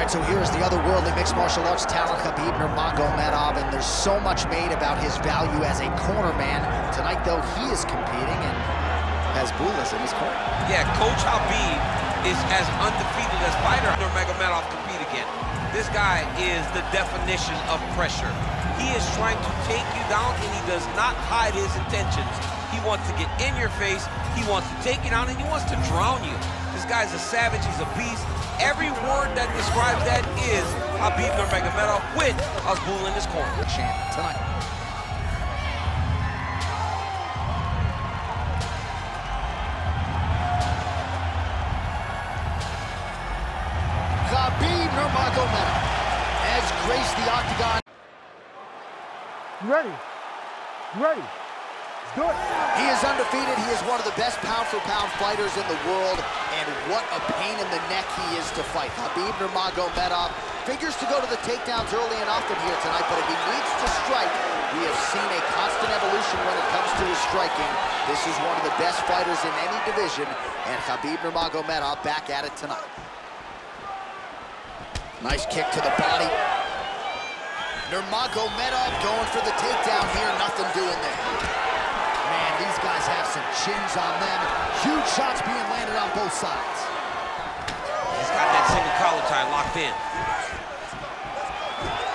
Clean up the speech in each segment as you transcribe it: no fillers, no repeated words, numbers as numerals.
right, so here's the otherworldly mixed martial arts talent, Khabib Nurmagomedov, and there's so much made about his value as a corner man. Tonight, though, he is competing and has Bulas in his corner. Yeah, Coach Habib is as undefeated as fighter Nurmagomedov compete again. This guy is the definition of pressure. He is trying to take you down, and he does not hide his intentions. He wants to get in your face, he wants to take you down, and he wants to drown you. This guy's a savage, he's a beast. Every word that describes that is Khabib Nurmagomedov with Abdul in his corner. Champ tonight. Khabib Nurmagomedov has graced the octagon. You ready? You ready? Let's do it. He is undefeated. He is one of the best pound-for-pound fighters in the world, and what a pain in the neck he is to fight. Khabib Nurmagomedov figures to go to the takedowns early and often here tonight, but if he needs to strike, we have seen a constant evolution when it comes to his striking. This is one of the best fighters in any division, and Khabib Nurmagomedov back at it tonight. Nice kick to the body. Nurmagomedov going for the takedown here, nothing doing there. Man, these guys have some chins on them. Huge shots being landed on both sides. He's got that single collar tie locked in.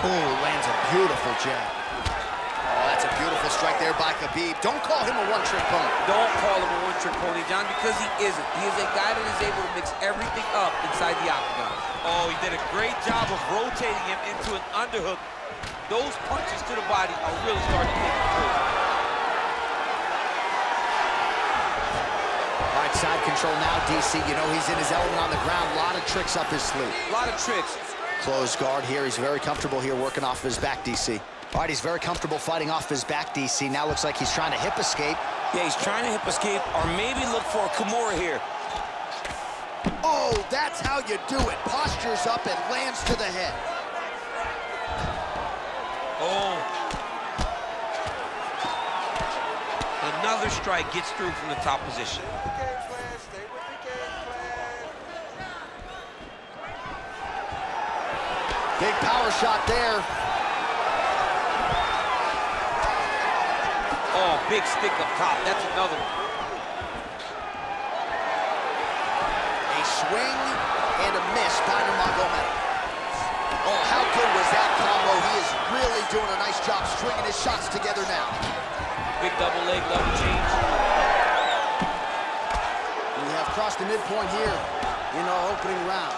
Oh, lands a beautiful jab. Oh, that's a beautiful strike there by Khabib. Don't call him a one-trick pony. Don't call him a one-trick pony, John, because he isn't. He is a guy that is able to mix everything up inside the octagon. Oh, he did a great job of rotating him into an underhook. Those punches to the body are really starting to take control. All right, side control now, DC. You know he's in his element on the ground. A lot of tricks up his sleeve. A lot of tricks. Closed guard here. He's very comfortable here working off his back, DC. All right, he's very comfortable fighting off his back, DC. Now looks like he's trying to hip escape. Yeah, he's trying to hip escape or maybe look for a Kimura here. Oh, that's how you do it. Postures up and lands to the head. Oh. Another strike gets through from the top position. Big power shot there. Oh, big stick up top. That's another one. A swing and a miss by Nurmagomedov. Oh, how good was that combo? He is really doing a nice job stringing his shots together now. Big double leg level change. We have crossed the midpoint here in our opening round.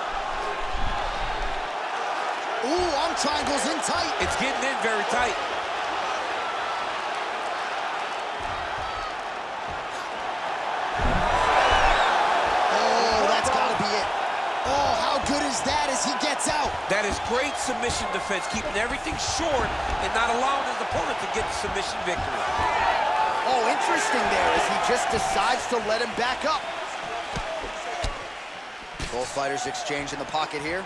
Ooh, arm triangles in tight. It's getting in very tight. Oh, that's gotta be it. Oh, how good is that as he gets out? That is great submission defense, keeping everything short and not allowing his opponent to get the submission victory. Oh, interesting there as he just decides to let him back up. Both fighters exchange in the pocket here.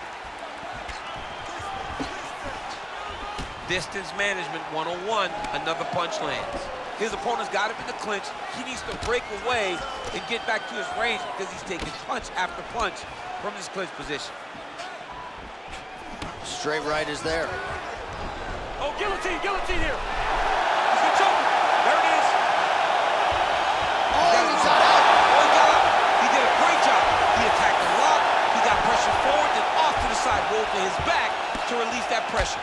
Distance management 101, another punch lands. His opponent's got him in the clinch. He needs to break away and get back to his range because he's taking punch after punch from his clinch position. Straight right is there. Oh, guillotine, guillotine here. He's gonna choke him. There it is. Oh, he got out. Oh, he got out. He did a great job. He attacked the lock. He got pressure forward and off to the side, rolled to his back to release that pressure.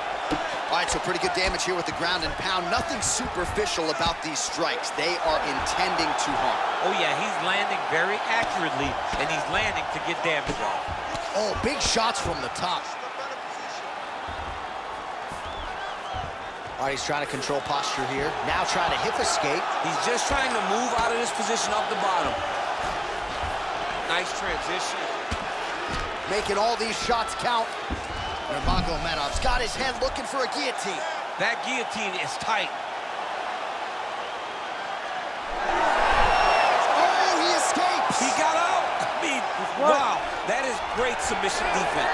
All right, so pretty good damage here with the ground and pound. Nothing superficial about these strikes. They are intending to harm. Oh, yeah, he's landing very accurately, and he's landing to get damage off. Oh, big shots from the top. All right, he's trying to control posture here. Now trying to hip escape. He's just trying to move out of this position off the bottom. Nice transition. Making all these shots count. Nurmagomedov's got his head looking for a guillotine. That guillotine is tight. Oh, he escapes. He got out. I mean, wow, that is great submission defense.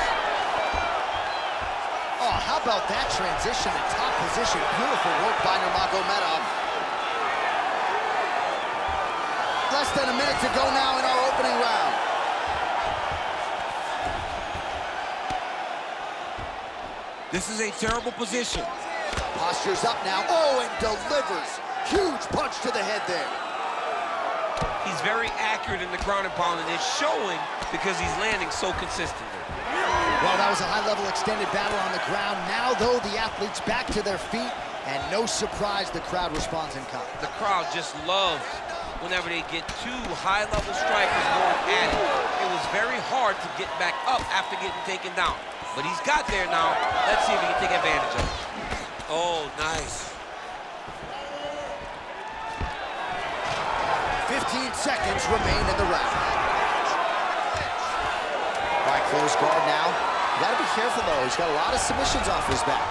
Oh, how about that transition to top position? Beautiful work by Nurmagomedov. Less than a minute to go now in our opening round. This is a terrible position. Posture's up now. Oh, and delivers. Huge punch to the head there. He's very accurate in the ground and pound, and it's showing because he's landing so consistently. Well, that was a high-level extended battle on the ground. Now, though, the athletes back to their feet, and no surprise the crowd responds in kind. The crowd just loves whenever they get two high-level strikers going at it. It was very hard to get back up after getting taken down. But he's got there now. Let's see if he can take advantage of it. Oh, nice. 15 seconds remain in the round. All right, close guard now. You gotta be careful, though. He's got a lot of submissions off his back.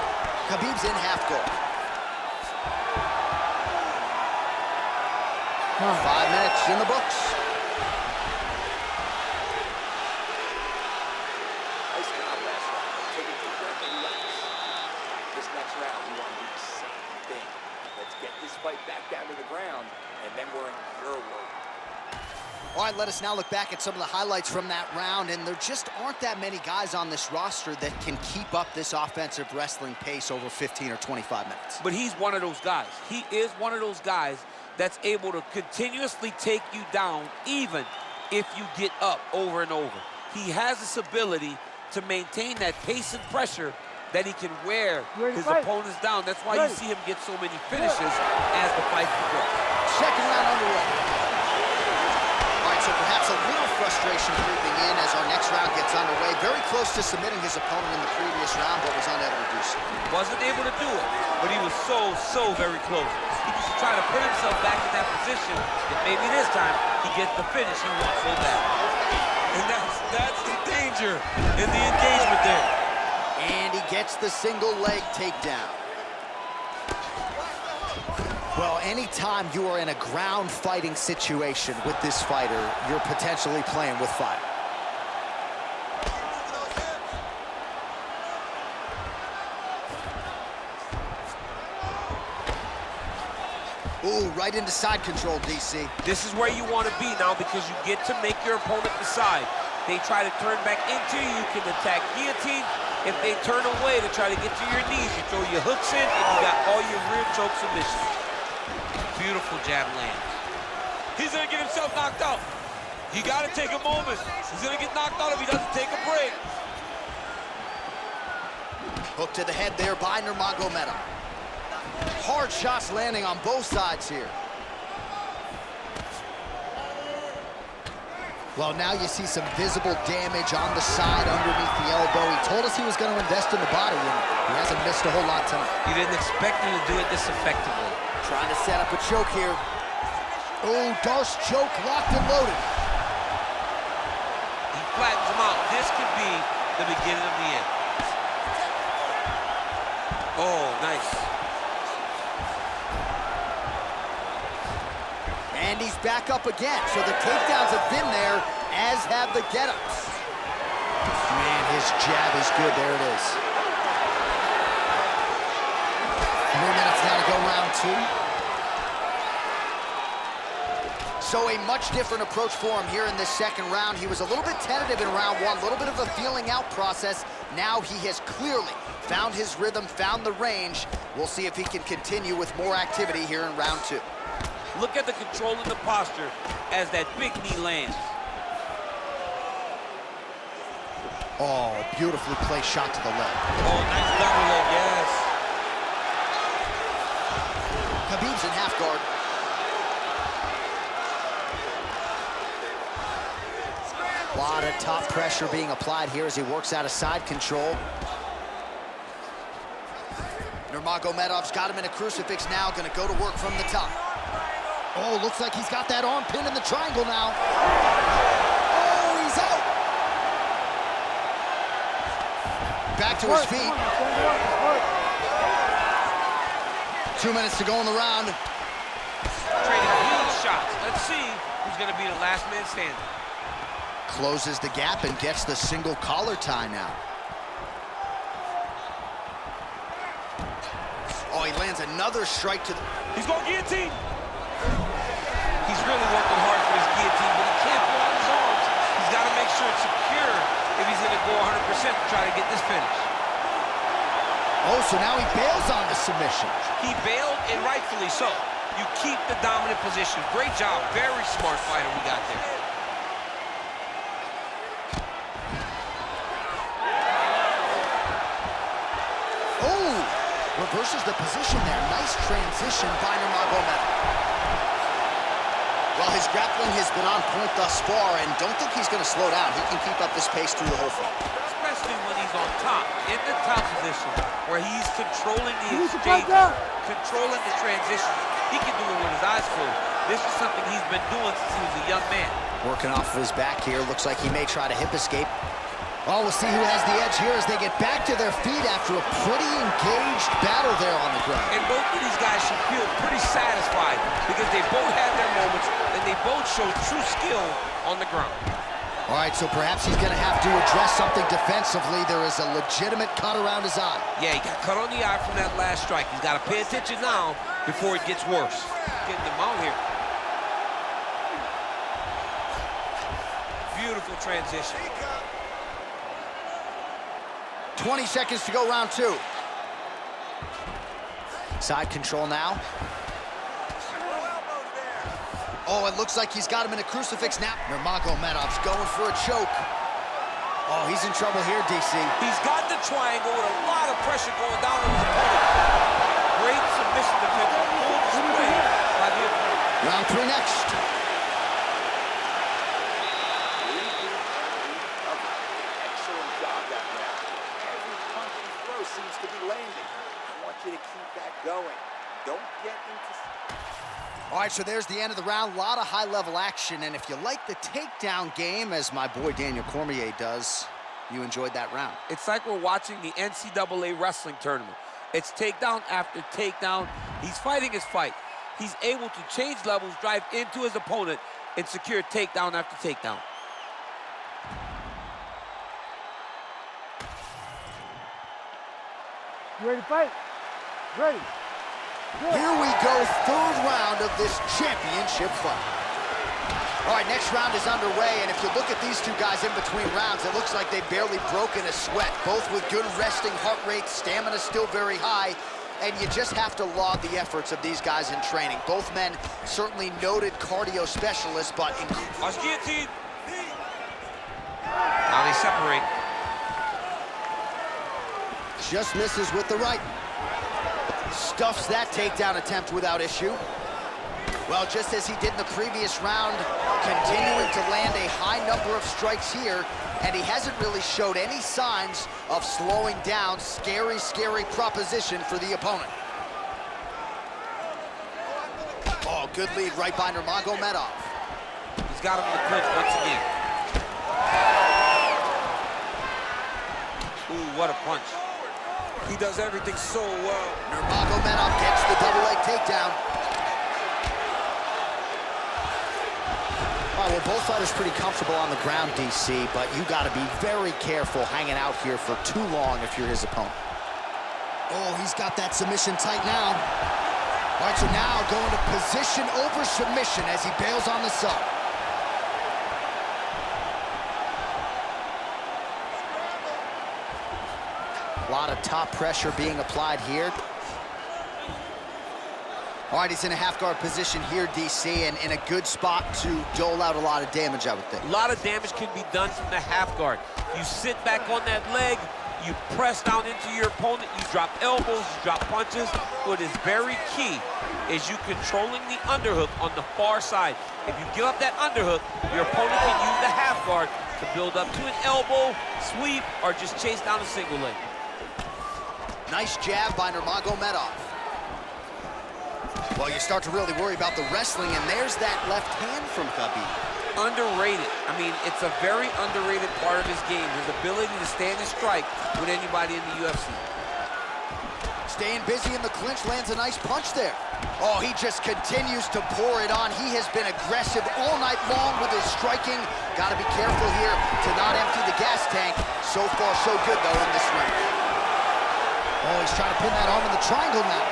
Khabib's in half guard. 5 minutes in the books. Nice job last round. Take a deep breath and relax. This next round, we want to do the same thing. Let's get this fight back down to the ground, and then we're in your world. All right, let us now look back at some of the highlights from that round, and there just aren't that many guys on this roster that can keep up this offensive wrestling pace over 15 or 25 minutes. But he's one of those guys. He is one of those guys that's able to continuously take you down even if you get up over and over. He has this ability to maintain that pace and pressure that he can wear his opponents down. That's why you see him get so many finishes as the fight progresses. Second round underway. All right, so perhaps a little frustration creeping in as our next round gets underway. Very close to submitting his opponent in the previous round, but was unable to do so. Wasn't able to do it, but he was so very close. He was trying to put himself back in that position, and maybe this time he gets the finish he wants so bad. And that's the danger in the engagement there. And he gets the single leg takedown. Well, anytime you are in a ground fighting situation with this fighter, you're potentially playing with fire. Ooh, right into side control, DC. This is where you want to be now because you get to make your opponent decide. They try to turn back into you, you can attack guillotine. If they turn away to try to get to your knees, you throw your hooks in and you got all your rear choke submissions. Beautiful jab lands. He's gonna get himself knocked out. You gotta take a moment. He's gonna get knocked out if he doesn't take a break. Hook to the head there by Nurmagomedov. Hard shots landing on both sides here. Well, now you see some visible damage on the side underneath the elbow. He told us he was going to invest in the body, and he hasn't missed a whole lot tonight. You didn't expect him to do it this effectively. Trying to set up a choke here. Oh, Darce choke locked and loaded. He flattens him out. This could be the beginning of the end. Oh, nice. And he's back up again. So the takedowns have been there, as have the get-ups. Man, his jab is good. There it is. 3 minutes now to go round two. So a much different approach for him here in this second round. He was a little bit tentative in round one, a little bit of a feeling out process. Now he has clearly found his rhythm, found the range. We'll see if he can continue with more activity here in round two. Look at the control in the posture as that big knee lands. Oh, beautifully placed shot to the leg. Oh, nice double leg, yes. Khabib's in half guard. A lot of top pressure being applied here as he works out of side control. Nurmagomedov's got him in a crucifix now, gonna go to work from the top. Oh, looks like he's got that arm pin in the triangle now. Oh, he's out. Back to his feet. 2 minutes to go in the round. Trading huge shots. Let's see who's gonna be the last man standing. Closes the gap and gets the single collar tie now. Oh, he lands another strike to the... He's going guillotine. He's really working hard for his guillotine, but he can't pull out his arms. He's got to make sure it's secure if he's going to go 100% to try to get this finish. Oh, so now he bails on the submission. He bailed, and rightfully so. You keep the dominant position. Great job. Very smart fighter we got there. Oh, reverses the position there. Nice transition by Nurmagomedov. Well, his grappling has been on point thus far, and don't think he's going to slow down. He can keep up this pace through the whole fight. Especially when he's on top, in the top position, where he's controlling the exchange, controlling the transition. He can do it with his eyes closed. This is something he's been doing since he was a young man. Working off of his back here. Looks like he may try to hip escape. Oh, we'll see who has the edge here as they get back to their feet after a pretty engaged battle there on the ground. And both of these guys should feel pretty satisfied because they both had their moments and they both showed true skill on the ground. All right, so perhaps he's going to have to address something defensively. There is a legitimate cut around his eye. Yeah, he got cut on the eye from that last strike. He's got to pay attention now before it gets worse. Getting him out here. Beautiful transition. 20 seconds to go, round two. Side control now. Oh, it looks like he's got him in a crucifix now. Nurmagomedov's going for a choke. Oh, he's in trouble here, DC. He's got the triangle with a lot of pressure going down on his opponent. Great submission defense on full display by the opponent. Round three next. Excellent job that round. Every punch you throw seems to be landing. I want you to keep that going. Don't get into... All right, so there's the end of the round. A lot of high-level action, and if you like the takedown game, as my boy Daniel Cormier does, you enjoyed that round. It's like we're watching the NCAA wrestling tournament. It's takedown after takedown. He's fighting his fight. He's able to change levels, drive into his opponent, and secure takedown after takedown. You ready to fight? Ready. Good. Here we go, third round of this championship fight. All right, next round is underway, and if you look at these two guys in between rounds, it looks like they've barely broken a sweat, both with good resting heart rates, stamina still very high, and you just have to laud the efforts of these guys in training. Both men certainly noted cardio specialists, but... Now they separate. Just misses with the right. Stuffs that takedown attempt without issue. Well, just as he did in the previous round, continuing to land a high number of strikes here, and he hasn't really showed any signs of slowing down. Scary, scary proposition for the opponent. Oh, good lead right by Nurmagomedov. He's got him in the clinch once again. Ooh, what a punch. He does everything so well. Nurmagomedov gets the double leg takedown. All right, well, both fighters pretty comfortable on the ground, DC, but you got to be very careful hanging out here for too long if you're his opponent. Oh, he's got that submission tight now. All right, so now going to position over submission as he bails on the sub. A lot of top pressure being applied here. All right, he's in a half-guard position here, DC, and in a good spot to dole out a lot of damage, I would think. A lot of damage can be done from the half guard. You sit back on that leg, you press down into your opponent, you drop elbows, you drop punches. What is very key is you controlling the underhook on the far side. If you give up that underhook, your opponent can use the half guard to build up to an elbow, sweep, or just chase down a single leg. Nice jab by Nurmagomedov. Well, you start to really worry about the wrestling, and there's that left hand from Khabib. Underrated. I mean, it's a very underrated part of his game, his ability to stand and strike with anybody in the UFC. Staying busy in the clinch, lands a nice punch there. Oh, he just continues to pour it on. He has been aggressive all night long with his striking. Got to be careful here to not empty the gas tank. So far, so good, though, in this round. Oh, he's trying to pin that arm in the triangle now.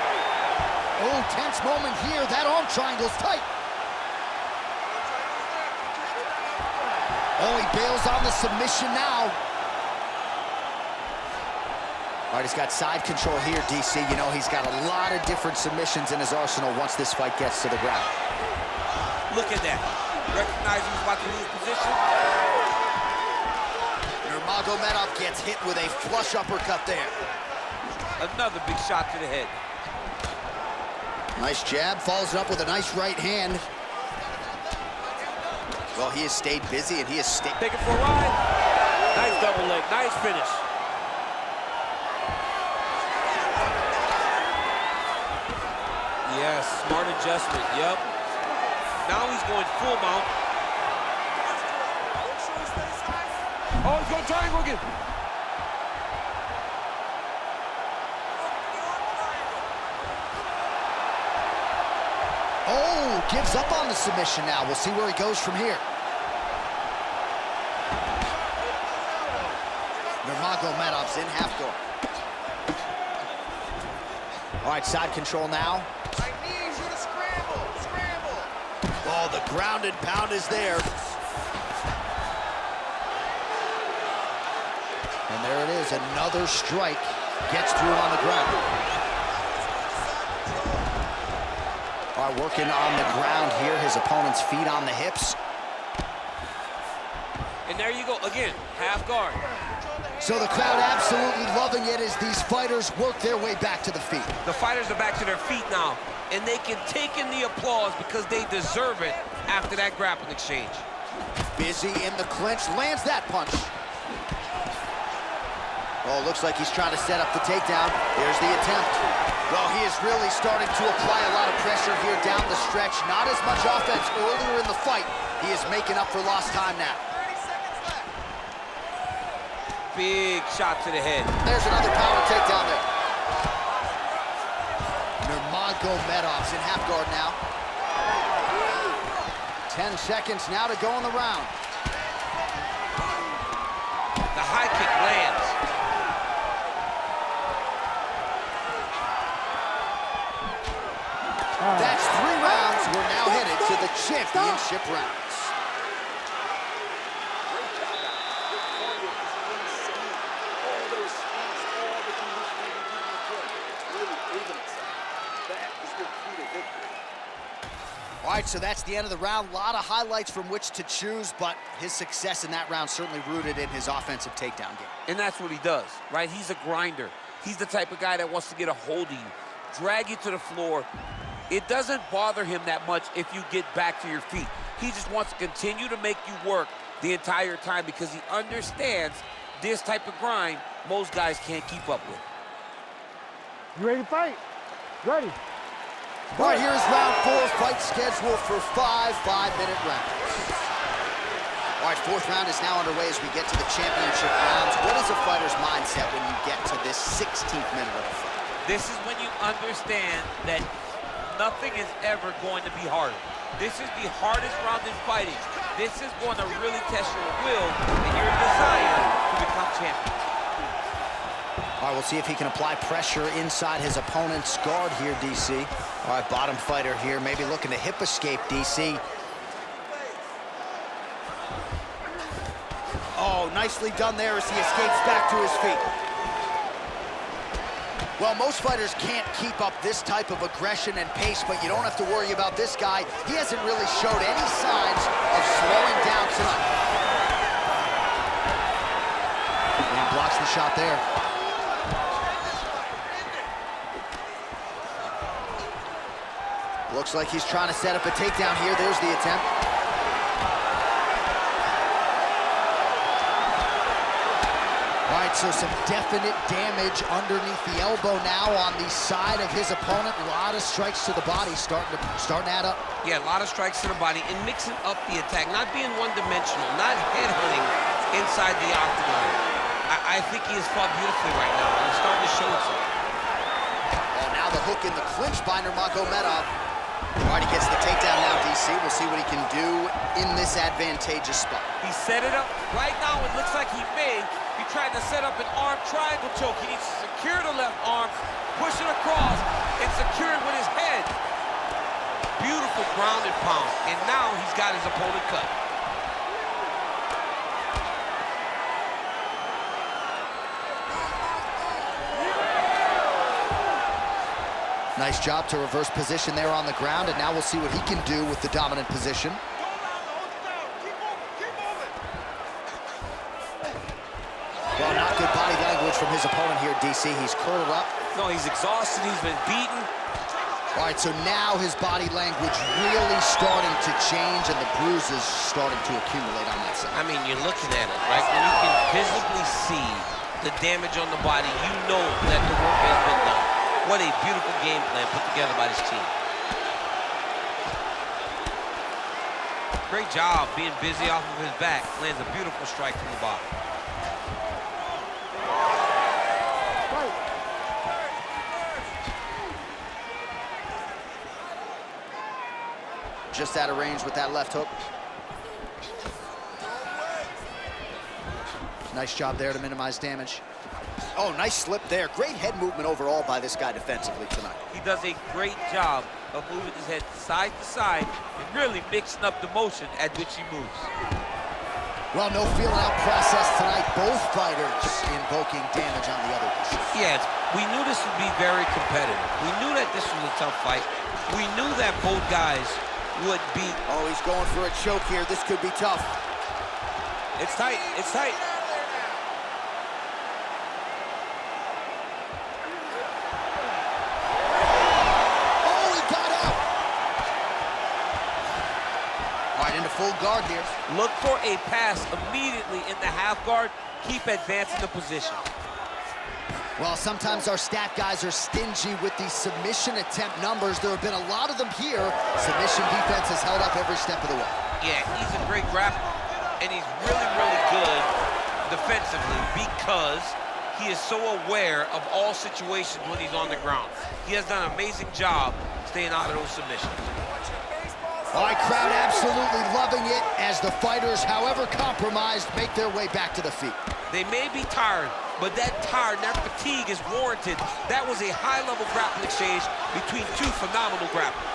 Oh, tense moment here. That arm triangle's tight. Oh, he bails on the submission now. All right, he's got side control here, DC. You know, he's got a lot of different submissions in his arsenal once this fight gets to the ground. Look at that. Recognize he's about to lose position. Nurmagomedov gets hit with a flush uppercut there. Another big shot to the head. Nice jab, follows it up with a nice right hand. Well, he has stayed busy and he has stayed... Take it for a ride. Nice double leg, nice finish. Yes, smart adjustment, yep. Now he's going full mount. Oh, he's going triangle again. Oh, gives up on the submission now. We'll see where he goes from here. Nurmagomedov's in half guard. All right, side control now. I need you to scramble, scramble. Oh, the ground and pound is there. And there it is, another strike. Gets through on the ground. All right, working on the ground here. His opponent's feet on the hips. And there you go, again, half guard. So the crowd absolutely loving it as these fighters work their way back to the feet. The fighters are back to their feet now, and they can take in the applause because they deserve it after that grappling exchange. Busy in the clinch, lands that punch. Oh, looks like he's trying to set up the takedown. There's the attempt. Well, he is really starting to apply a lot of pressure here down the stretch. Not as much offense earlier in the fight. He is making up for lost time now. Big shot to the head. There's another power takedown there. Nurmagomedov's in half guard now. 10 seconds now to go in the round. The high kick lands. That's 3 rounds. We're now headed to the championship rounds. All right, so that's the end of the round. A lot of highlights from which to choose, but his success in that round certainly rooted in his offensive takedown game. And that's what he does, right? He's a grinder. He's the type of guy that wants to get a hold of you, drag you to the floor. It doesn't bother him that much if you get back to your feet. He just wants to continue to make you work the entire time because he understands this type of grind most guys can't keep up with. You ready to fight? Ready. All right, here's round 4, fight scheduled for 5 5-minute rounds. All right, 4th round is now underway as we get to the championship rounds. What is a fighter's mindset when you get to this 16th minute of the fight? This is when you understand that nothing is ever going to be harder. This is the hardest round in fighting. This is going to really test your will and your desire to become champion. All right, we'll see if he can apply pressure inside his opponent's guard here, DC. All right, bottom fighter here, maybe looking to hip escape, DC. Oh, nicely done there as he escapes back to his feet. Well, most fighters can't keep up this type of aggression and pace, but you don't have to worry about this guy. He hasn't really showed any signs of slowing down tonight. And blocks the shot there. Looks like he's trying to set up a takedown here. There's the attempt. All right, so some definite damage underneath the elbow now on the side of his opponent. A lot of strikes to the body starting to add up. Yeah, a lot of strikes to the body and mixing up the attack, not being one-dimensional, not headhunting inside the octagon. I think he has fought beautifully right now. He's starting to show himself. Well, now the hook in the clinch by Nurmagomedov. All right, he gets the takedown now, DC. We'll see what he can do in this advantageous spot. He set it up. Right now, it looks like he may be trying to set up an arm triangle choke. He needs to secure the left arm, push it across, and secure it with his head. Beautiful ground and pound. And now he's got his opponent cut. Nice job to reverse position there on the ground, and now we'll see what he can do with the dominant position. Well, not good body language from his opponent here, DC. He's curled up. No, he's exhausted. He's been beaten. All right, so now his body language really starting to change, and the bruises starting to accumulate on that side. I mean, you're looking at it, right? When you can visibly see the damage on the body, you know that the work has been done. What a beautiful game plan put together by this team. Great job being busy off of his back. Lands a beautiful strike from the bottom. Just out of range with that left hook. Nice job there to minimize damage. Oh, nice slip there. Great head movement overall by this guy defensively tonight. He does a great job of moving his head side to side and really mixing up the motion at which he moves. Well, no feeling out process tonight. Both fighters invoking damage on the other. Yes, we knew this would be very competitive. We knew that this was a tough fight. We knew that both guys would be... Oh, he's going for a choke here. This could be tough. It's tight. It's tight. Oh, he got out. All right, into full guard here. Look for a pass immediately in the half guard. Keep advancing the position. Well, sometimes our stat guys are stingy with these submission attempt numbers. There have been a lot of them here. Submission defense has held up every step of the way. Yeah, he's a great grappler, and he's really, really good defensively because he is so aware of all situations when he's on the ground. He has done an amazing job staying out of those submissions. All right, crowd absolutely loving it as the fighters, however compromised, make their way back to the feet. They may be tired, but that tired, that fatigue is warranted. That was a high-level grappling exchange between two phenomenal grapplers.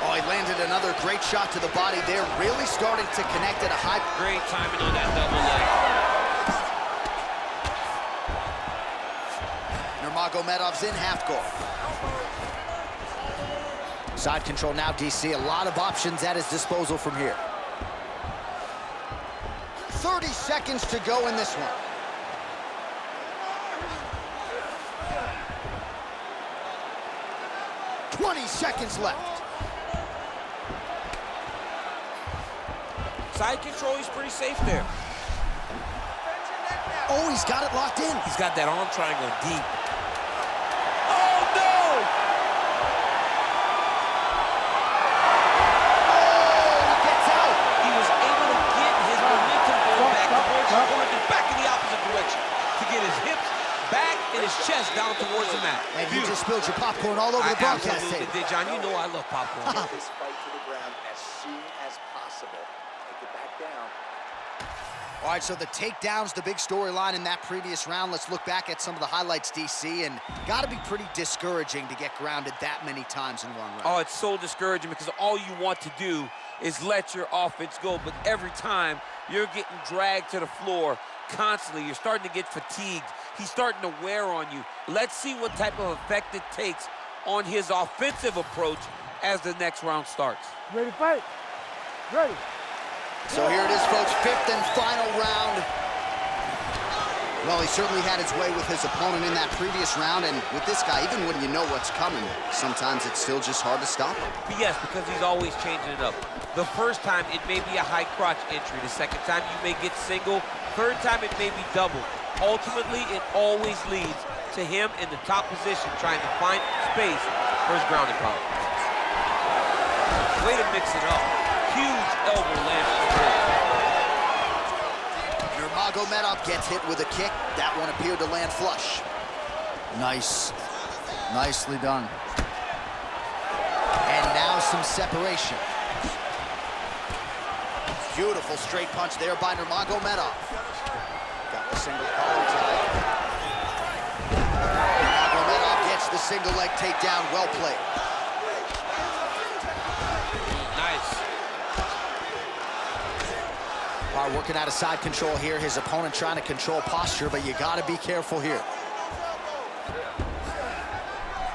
Oh, he landed another great shot to the body there, really starting to connect at a high... Great timing on that double leg. Nurmagomedov's in half guard. Side control now, DC. A lot of options at his disposal from here. 30 seconds to go in this one. $20 seconds left. Side control, he's pretty safe there. Oh, he's got it locked in. He's got that arm triangle deep. Oh, no! Oh, he gets out. He was able to get his momentum going back towards his opponent and back in the opposite direction to get his hips back and his chest down towards the mat. And you just spilled your popcorn all over the broadcast table. table. John, you know I love popcorn. Get this fight to the ground as soon as possible. Take it back down. All right, so the takedown's the big storyline in that previous round. Let's look back at some of the highlights, DC, and got to be pretty discouraging to get grounded that many times in one round. Oh, it's so discouraging because all you want to do is let your offense go, but every time you're getting dragged to the floor constantly. You're starting to get fatigued. He's starting to wear on you. Let's see what type of effect it takes on his offensive approach as the next round starts. Ready to fight? Ready. So here it is, folks, fifth and final round. Well, he certainly had his way with his opponent in that previous round, and with this guy, even when you know what's coming, sometimes it's still just hard to stop him. Yes, because he's always changing it up. The first time, it may be a high crotch entry. The second time, you may get single. Third time, it may be double. Ultimately, it always leads to him in the top position, trying to find space for his grounding power. Way to mix it up. Huge elbow lands. Nurmagomedov gets hit with a kick. That one appeared to land flush. Nice. Nicely done. And now some separation. Beautiful straight punch there by Nurmagomedov. Got the single collar tie. Nurmagomedov gets the single leg takedown. Well played. Working out of side control here. His opponent trying to control posture, but you got to be careful here.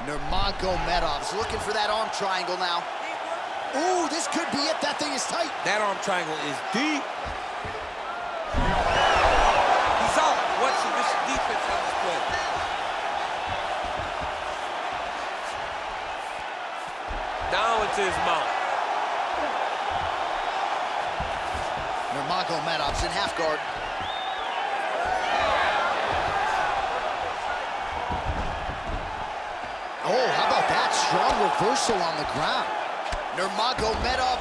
Nurmagomedov's looking for that arm triangle now. Ooh, this could be it. That thing is tight. That arm triangle is deep. He's out. What's the vicious defense on this play? Now into his mouth. Nurmagomedov's in half guard. Oh, how about that? Strong reversal on the ground. Nurmagomedov.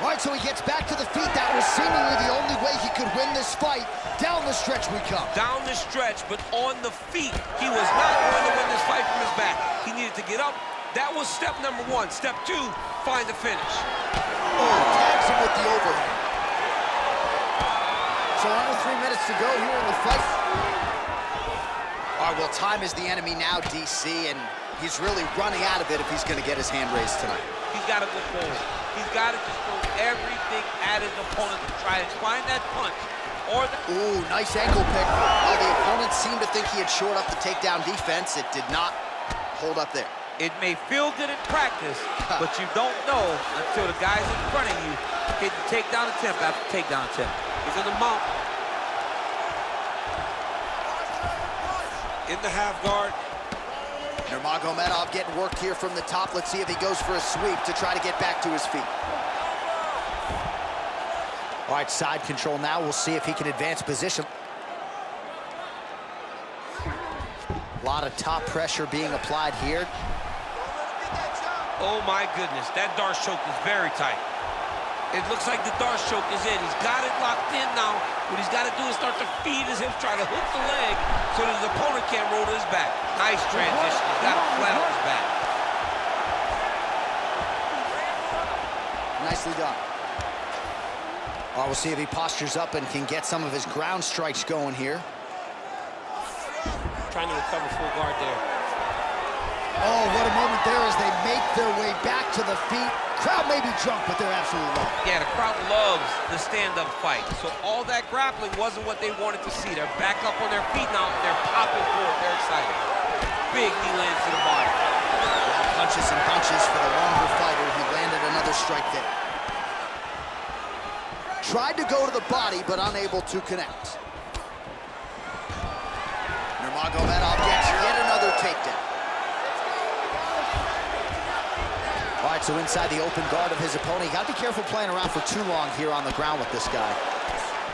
All right, so he gets back to the feet. That was seemingly the only way he could win this fight. Down the stretch we come. Down the stretch, but on the feet. He was not going to win this fight from his back. He needed to get up. That was step number one. Step two, find the finish. Oh, tags him with the overhand. So under 3 minutes to go here in the fight. All right, well, time is the enemy now, DC, and he's really running out of it if he's going to get his hand raised tonight. He's got to go forward. He's got to just throw everything at his opponent to try to find that punch. Or the... Ooh, nice ankle pick. Well, the opponent seemed to think he had shored up the takedown defense. It did not hold up there. It may feel good in practice, but you don't know until the guy's in front of you hitting takedown attempt after takedown attempt. He's in the mount. In the half guard. Nurmagomedov getting worked here from the top. Let's see if he goes for a sweep to try to get back to his feet. All right, side control now. We'll see if he can advance position. A lot of top pressure being applied here. Oh my goodness, that Darce choke is very tight. It looks like the Darce choke is in. He's got it locked in now. What he's got to do is start to feed his hips, try to hook the leg so that his opponent can't roll to his back. Nice transition. He's got it flat on his back. Nicely done. All right, we'll see if he postures up and can get some of his ground strikes going here. Trying to recover full guard there. Oh, what a moment there as they make their way back to the feet. Crowd may be drunk, but they're absolutely wrong. Yeah, the crowd loves the stand-up fight. So all that grappling wasn't what they wanted to see. They're back up on their feet now, and they're popping forward. They're excited. Big knee lands to the body. Punches and punches for the longer fighter. He landed another strike there. Tried to go to the body, but unable to connect. Nurmagomedov gets yet another takedown. All right, so inside the open guard of his opponent. You got to be careful playing around for too long here on the ground with this guy.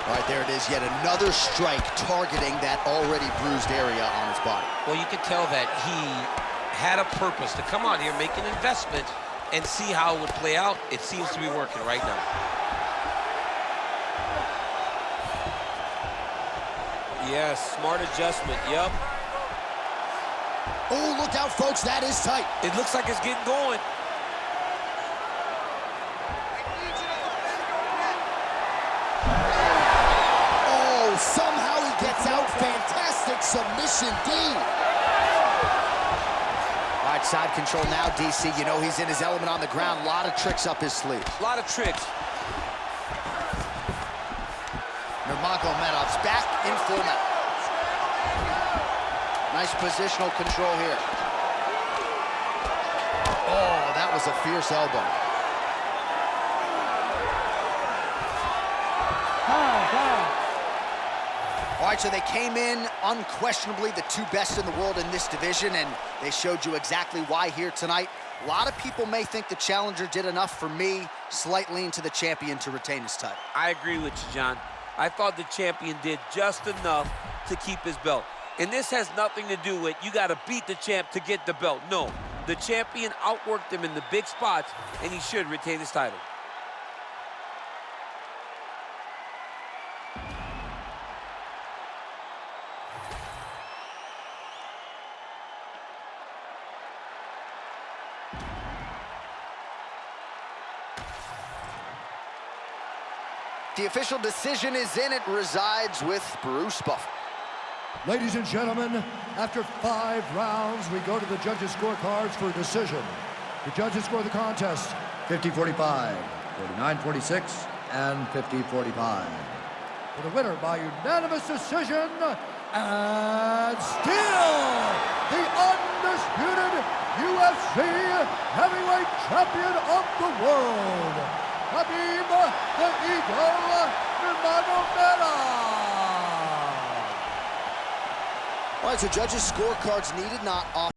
All right, there it is, yet another strike targeting that already bruised area on his body. Well, you can tell that he had a purpose to come out here, make an investment, and see how it would play out. It seems to be working right now. Yes, smart adjustment, yep. Oh, look out, folks, that is tight. It looks like it's getting going. Oh, somehow he gets out. Fantastic submission, D. All right, side control now, DC. You know he's in his element on the ground. A lot of tricks up his sleeve. A lot of tricks. Nurmagomedov's back in full mount. Nice positional control here. Oh, that was a fierce elbow. All right, so they came in unquestionably the two best in the world in this division, and they showed you exactly why here tonight. A lot of people may think the challenger did enough. For me, slight lean to the champion to retain his title. I agree with you, John. I thought the champion did just enough to keep his belt. And this has nothing to do with you got to beat the champ to get the belt. No, the champion outworked him in the big spots, and he should retain his title. The official decision is in. It resides with Bruce Buffer. Ladies and gentlemen, after 5 rounds, we go to the judges' scorecards for a decision. The judges score the contest 50-45, 49-46, and 50-45. For the winner by unanimous decision, and still the undisputed UFC Heavyweight Champion of the world, Khabib the Eagle Nurmagomedov. All right, so judges' scorecards needed, not off.